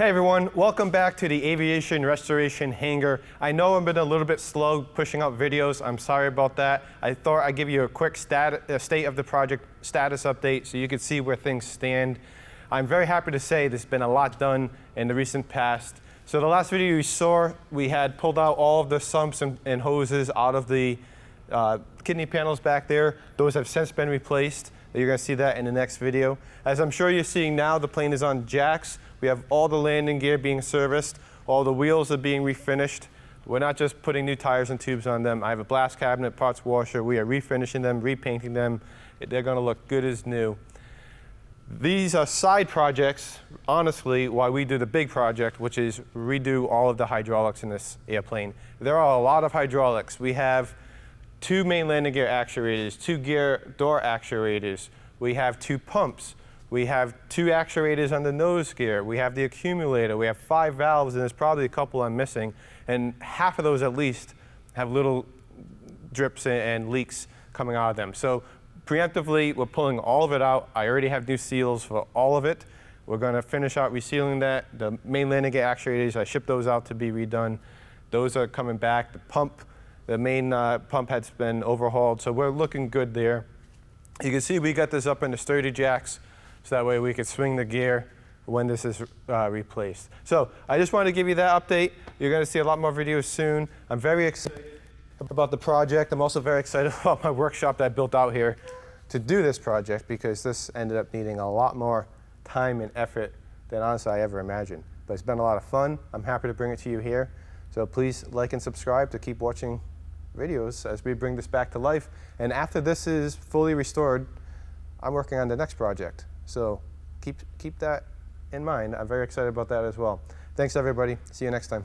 Hey everyone, welcome back to the Aviation Restoration Hangar. I know I've been a little bit slow pushing out videos. I'm sorry about that. I thought I'd give you a quick state of the project status update so you could see where things stand. I'm very happy to say there's been a lot done in the recent past. So the last video you saw, we had pulled out all of the sumps and hoses out of the kidney panels back there. Those have since been replaced. You're going to see that in the next video. As I'm sure you're seeing now, the plane is on jacks. We have all the landing gear being serviced. All the wheels are being refinished. We're not just putting new tires and tubes on them. I have a blast cabinet, parts washer. We are refinishing them, repainting them. They're going to look good as new. These are side projects, honestly, while we do the big project, which is redo all of the hydraulics in this airplane. There are a lot of hydraulics. We have 2 main landing gear actuators, 2 gear door actuators. We have 2 pumps. We have 2 actuators on the nose gear. We have the accumulator. We have 5 valves, and there's probably a couple I'm missing. And half of those at least have little drips and leaks coming out of them. So preemptively, we're pulling all of it out. I already have new seals for all of it. We're going to finish out resealing that. The main landing gear actuators, I shipped those out to be redone. Those are coming back. The main pump has been overhauled, so we're looking good there. You can see we got this up into sturdy jacks, so that way we could swing the gear when this is replaced. So I just wanted to give you that update. You're going to see a lot more videos soon. I'm very excited about the project. I'm also very excited about my workshop that I built out here to do this project, because this ended up needing a lot more time and effort than honestly I ever imagined. But it's been a lot of fun. I'm happy to bring it to you here. So please like and subscribe to keep watching videos as we bring this back to life. And after this is fully restored, I'm working on the next project. So keep that in mind. I'm very excited about that as well. Thanks everybody. See you next time.